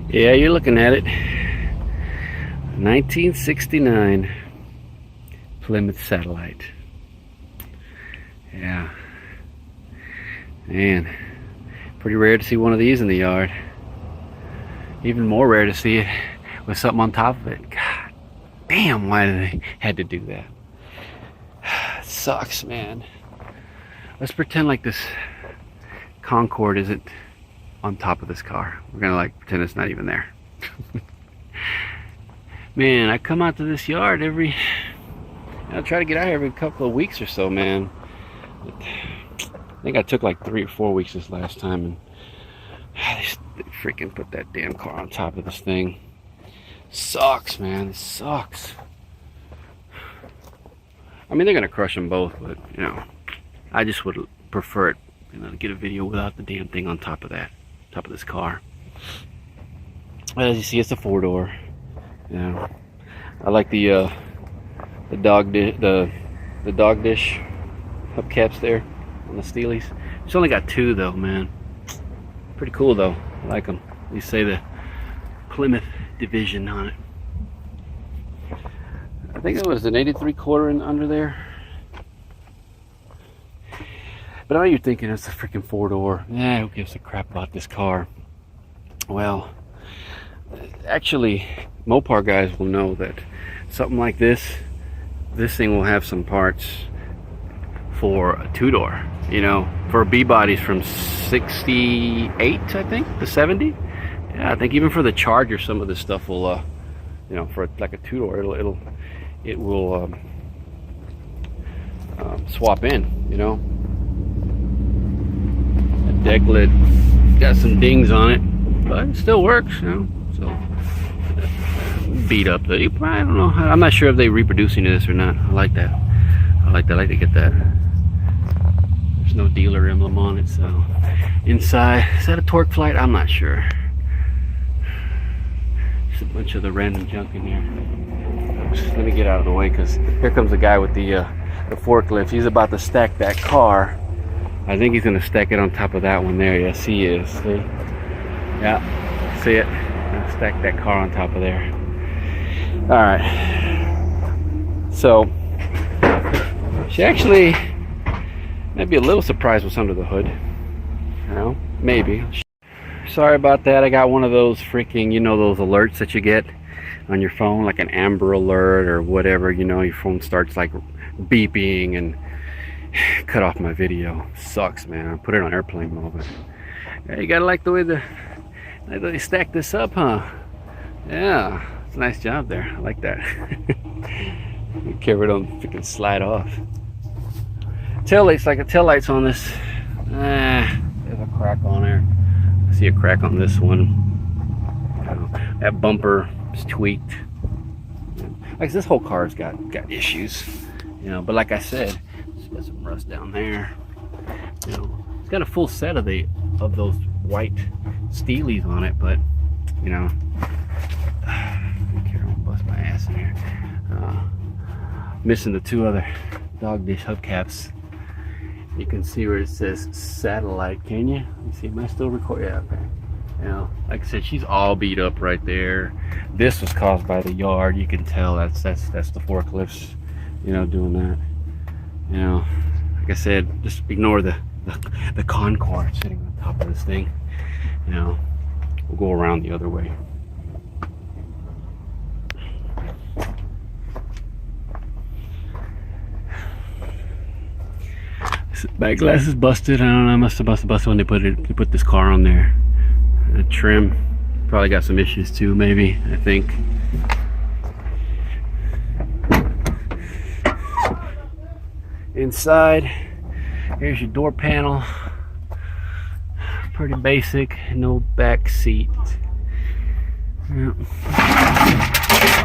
Yeah, you're looking at it. 1969 Plymouth Satellite. Yeah. Man, pretty rare to see one of these in the yard. Even more rare to see it with something on top of it. God damn, why did they had to do that? It sucks, man. Let's pretend like this Concord isn't on top of this car. We're gonna like pretend it's not even there. Man, I come out to this yard I try to get out here every couple of weeks or so, man. I think I took like 3 or 4 weeks this last time, and they freaking put that damn car on top of this thing. Sucks, man. It sucks. I mean, they're gonna crush them both, but you know, I just would prefer it, you know, to get a video without the damn thing on top of this car. But as you see, it's a 4-door. Yeah, I like the dog dish hubcaps there on the steelies. It's only got 2 though, man. Pretty cool though. I like them. They say the Plymouth division on it. I think it was an 83/4 in under there. But I know you're thinking it's a freaking 4-door. Yeah, who gives a crap about this car? Well, actually, Mopar guys will know that something like this thing will have some parts for a 2-door. You know, for B-bodies from 68, I think, to 70. Yeah, I think even for the Charger, some of this stuff will, you know, for like a 2-door, it will swap in. You know, a deck lid got some dings on it, but it still works. You know, so beat up. I don't know. I'm not sure if they're reproducing this or not. I like that. I like to get that. There's no dealer emblem on it, so inside, is that a torque flight? I'm not sure. Just a bunch of the random junk in here. Oops, let me get out of the way, because here comes the guy with the forklift. He's about to stack that car. I think he's going to stack it on top of that one there. Yes, he is. See? Yeah, see it? Stack that car on top of there. All right. So she actually might be a little surprised what's under the hood. You know, maybe. Sorry about that. I got one of those freaking, you know, those alerts that you get on your phone, like an Amber Alert or whatever. You know, your phone starts like beeping and cut off my video. Sucks, man. I put it on airplane mode. But yeah, you gotta like the way they stack this up, huh? Yeah, it's a nice job there. I like that. Be careful, don't freaking slide off. Taillights, like a taillights on this. There's a crack on there. I see a crack on this one. That bumper is tweaked. Like this whole car's got issues, you know. But like I said, it's got some rust down there. You know, it's got a full set of those white steelies on it, but you know, I don't bust my ass in here. Missing the 2 other dog dish hubcaps. You can see where it says satellite. Can you? You see? Am I still recording? Yeah. Okay. You know, like I said, she's all beat up right there. This was caused by the yard. You can tell that's the forklifts, you know, doing that. You know, like I said, just ignore the Concord sitting on top of this thing. You know, we'll go around the other way. Back glass is busted. I don't know. I must have busted when they put this car on there. The trim probably got some issues too. Maybe, I think. Inside, here's your door panel. Pretty basic. No back seat. Yeah.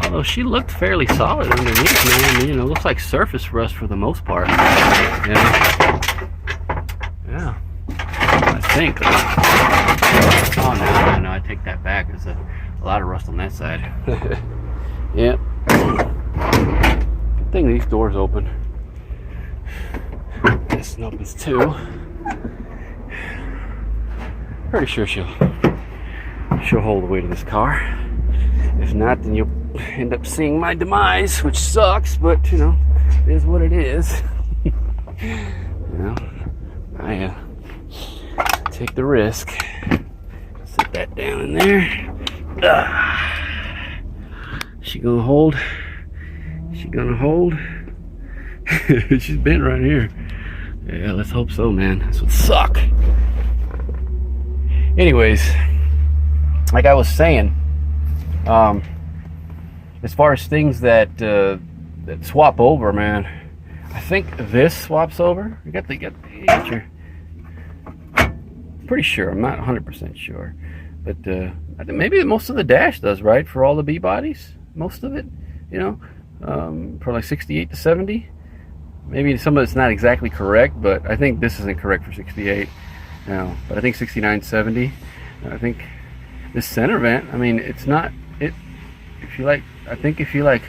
Although she looked fairly solid underneath, man. I mean, you know, looks like surface rust for the most part. Yeah. Yeah. I think. Oh no, I take that back. There's a lot of rust on that side. Yep. Good thing these doors open. This one opens too. Pretty sure she'll she'll hold the weight of this car. If not, then you'll end up seeing my demise, which sucks, but you know, it is what it is. You know, I take the risk. Sit that down in there. She gonna hold? She gonna hold? She's bent right here. Yeah, let's hope so, man. This would suck. Anyways, like I was saying, as far as things that that swap over, man, I think this swaps over. You got your. Pretty sure. I'm not 100% sure, but I think maybe most of the dash does, right, for all the B bodies. Most of it, you know, for like 68 to 70. Maybe some of it's not exactly correct, but I think this isn't correct for 68. No, but I think 69, 70. I think this center vent. I mean, it's not it. If you like, I think if you like,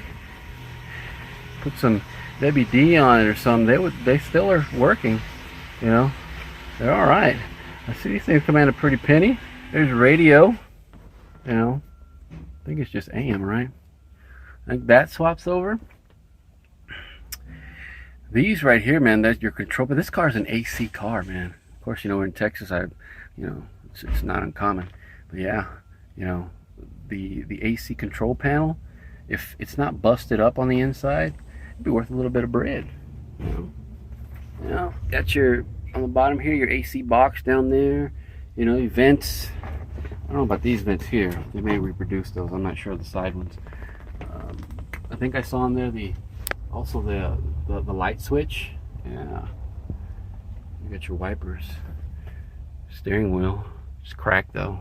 put some WD on it or something, they still are working. You know, they're all right. I see these things command a pretty penny. There's radio. You know, I think it's just AM, right? I think that swaps over. These right here, man, that's your control. But this car is an AC car, man. Of course, you know, we're in Texas. It's not uncommon. But yeah, you know, the AC control panel, if it's not busted up on the inside, it'd be worth a little bit of bread. You know, got your on the bottom here, your AC box down there. You know, your vents. I don't know about these vents here. They may reproduce those. I'm not sure of the side ones. I think I saw in there also the light switch. Yeah. You got your wipers. Steering wheel. It's cracked though.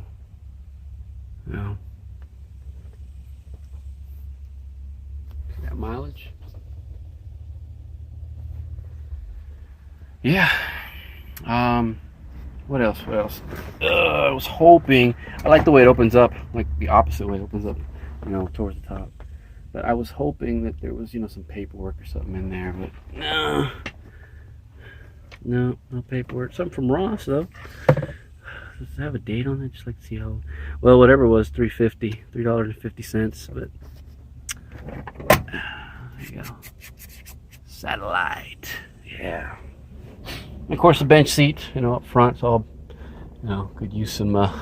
You know. Got mileage. Yeah. What else? I was hoping. I like the way it opens up, like the opposite way it opens up, you know, towards the top. But I was hoping that there was, you know, some paperwork or something in there, but no paperwork. Something from Ross though. Does it have a date on it? Just like to see how. Well, whatever it was, $3.50. But there you go. Satellite. Yeah. And of course, the bench seat, you know, up front, so you know, could use some work.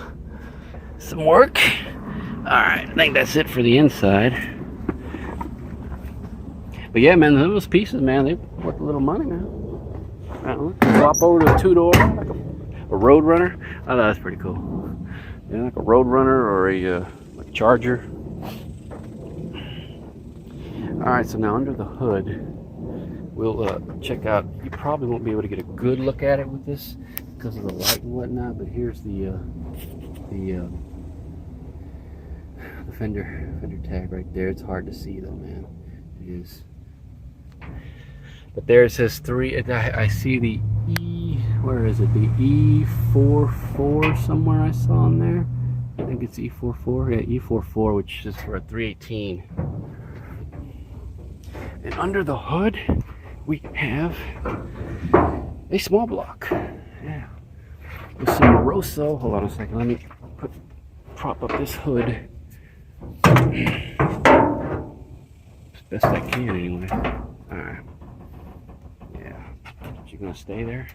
All right, I think that's it for the inside. But yeah, man, those pieces, man, they worth a little money, man. Swap over to a two-door, like a Road Runner. I thought that's pretty cool. Yeah, like a Road Runner or a like a Charger. All right, so now under the hood, we'll check out. You probably won't be able to get a good look at it with this because of the light and whatnot. But here's the fender tag right there. It's hard to see though, man. It is. But there it says 3. I see the E. Where is it? The E44 somewhere I saw in there. I think it's E44. Yeah, E44, which is for a 318. And under the hood, we have a small block. Yeah. With some Moroso. Hold on a second. Let me prop up this hood. As best I can, anyway. Alright. Yeah. You gonna stay there?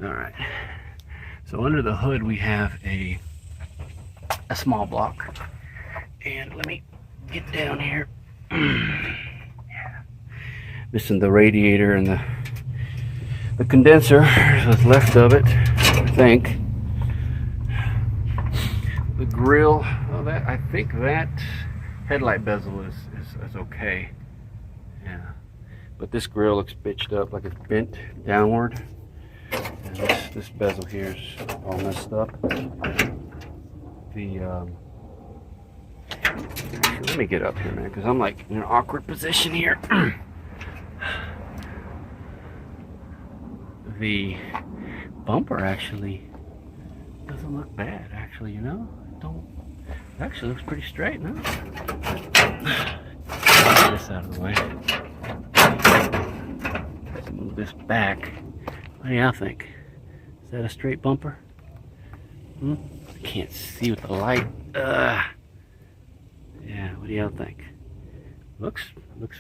Alright. So under the hood, we have a small block. And let me get down here. Missing the radiator and the condenser, what's left of it, I think. The grill, well, I think that headlight bezel is okay. Yeah, but this grill looks bitched up, like it's bent downward. And this bezel here is all messed up. Let me get up here, man, because I'm like in an awkward position here. The bumper actually doesn't look bad, actually, you know? It actually looks pretty straight, no? Get this out of the way. Let's move this back. What do y'all think? Is that a straight bumper? I can't see with the light. Yeah, what do y'all think? Looks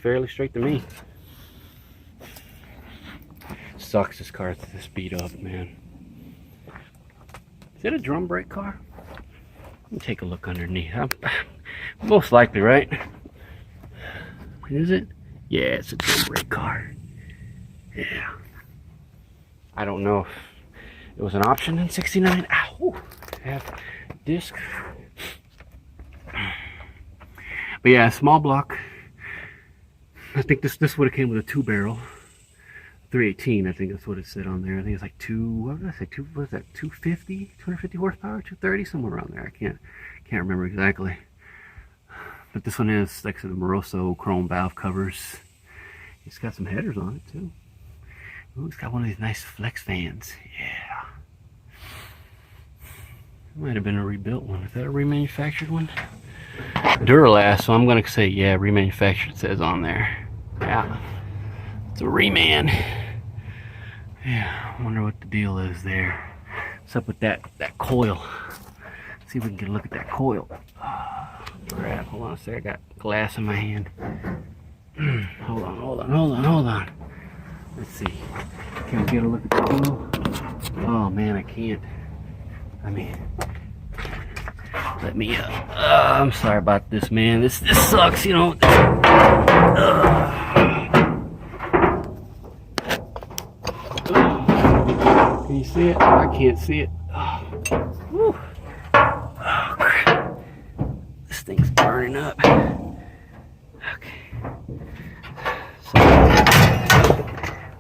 fairly straight to me. Sucks this car's this beat up, man. Is it a drum brake car? Let me take a look underneath. Most likely, right? Is it? Yeah, it's a drum brake car. Yeah. I don't know if it was an option in '69. Ow! Have disc. But yeah, small block. I think this would have came with a 2-barrel. 318, I think that's what it said on there. I think it's like what did I say? What is that? 250 horsepower, 230, somewhere around there. I can't remember exactly. But this one is like the Moroso chrome valve covers. It's got some headers on it too. Ooh, it's got one of these nice flex fans. Yeah. It might have been a rebuilt one. Is that a remanufactured one? Duralast, so I'm gonna say yeah, remanufactured, it says on there. Yeah. It's a reman. Yeah, I wonder what the deal is there. What's up with that coil? Let's see if we can get a look at that coil. Crap, hold on a sec, I got glass in my hand. Hold on. Let's see. Can we get a look at the coil? Oh man, I can't. I mean, let me I'm sorry about this, man. This sucks, you know. Can you see it? I can't see it. Oh, crap. This thing's burning up. Okay. So,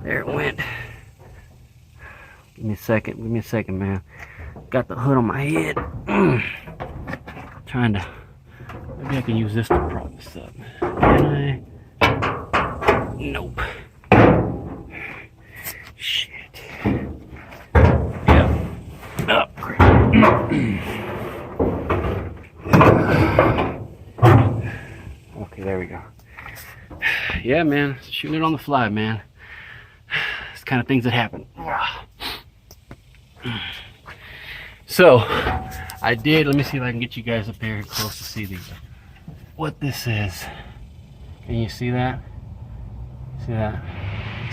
there it went. Give me a second, man. Got the hood on my head. Trying to, maybe I can use this to prop this up. Can I? Nope. Shit. Yep. Oh, crap. Okay, there we go. Yeah, man, shooting it on the fly, man. It's the kind of things that happen. So, I did, let me see if I can get you guys up there close to see what this is. Can you see that? See that?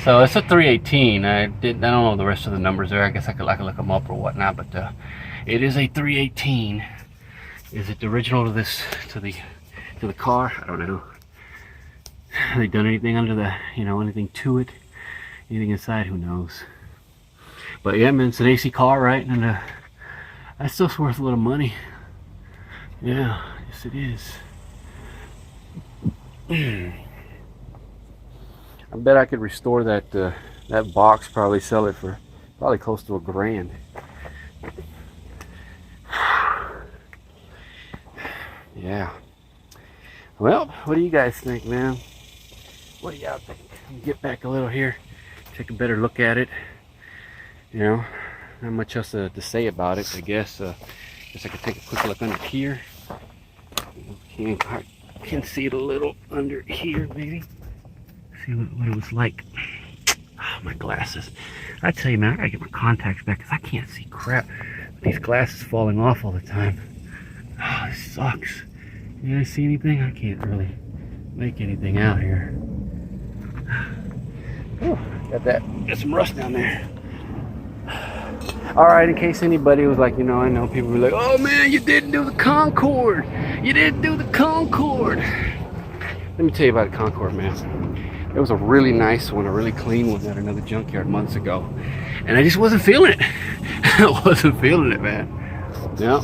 So it's a 318. I don't know the rest of the numbers there. I guess I could look them up or whatnot, but it is a 318. Is it the original to this, to the car? I don't know. Have they done anything under the, anything to it? Anything inside? Who knows? But yeah, man, it's an AC car, right? And that's still worth a little money. Yeah, yes it is. I bet I could restore that that box, probably sell it for probably close to $1,000. Yeah. Well, what do you guys think, man? What do y'all think? Get back a little here, take a better look at it. Not much else to say about it, I guess. Guess I could take a quick look under here. Can see it a little under here, maybe. See what it was like. Oh, my glasses. I tell you, man, I gotta get my contacts back because I can't see crap with these glasses falling off all the time. Oh, this sucks. You guys see anything? I can't really make anything out here. Oh, got some rust down there. Alright, in case anybody was like, I know people were like, oh man, you didn't do the Concord. You didn't do the Concord. Let me tell you about the Concord, man. It was a really nice one, a really clean one at another junkyard months ago. And I just wasn't feeling it. I wasn't feeling it, man. Yeah.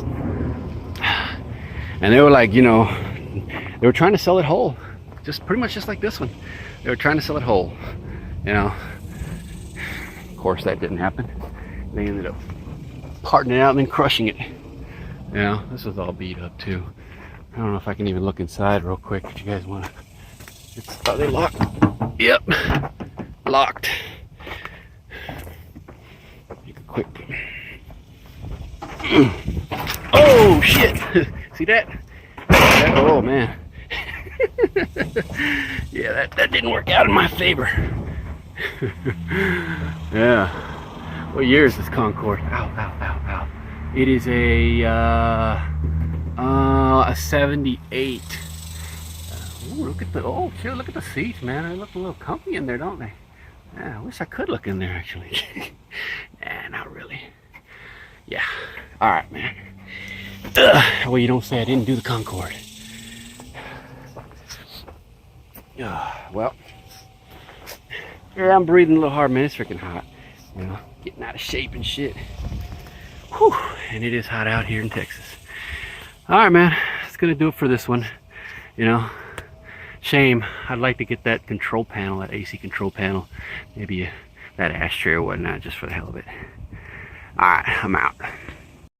And they were like, they were trying to sell it whole. Just pretty much just like this one. They were trying to sell it whole. Of course, that didn't happen. They ended up parting it out and then crushing it. This was all beat up too. I don't know if I can even look inside real quick if you guys want to. Are they locked? Yep. Locked. Make a quick. Oh shit! See that? Oh man. Yeah, that didn't work out in my favor. Yeah. What year is this Concord? Ow, ow, ow, ow. It is a 78. Ooh, look at the, oh shit, look at the seats, man. They look a little comfy in there, don't they? Yeah, I wish I could look in there, actually. Nah, not really. Yeah. All right, man. Well, you don't say I didn't do the Concord. Well, yeah, I'm breathing a little hard, man. It's freaking hot. You know, getting out of shape and shit. Whew. And it is hot out here in Texas. All right, man. That's gonna do it for this one. You know, shame. I'd like to get that control panel, that AC control panel, maybe that ashtray or whatnot, just for the hell of it. All right, I'm out.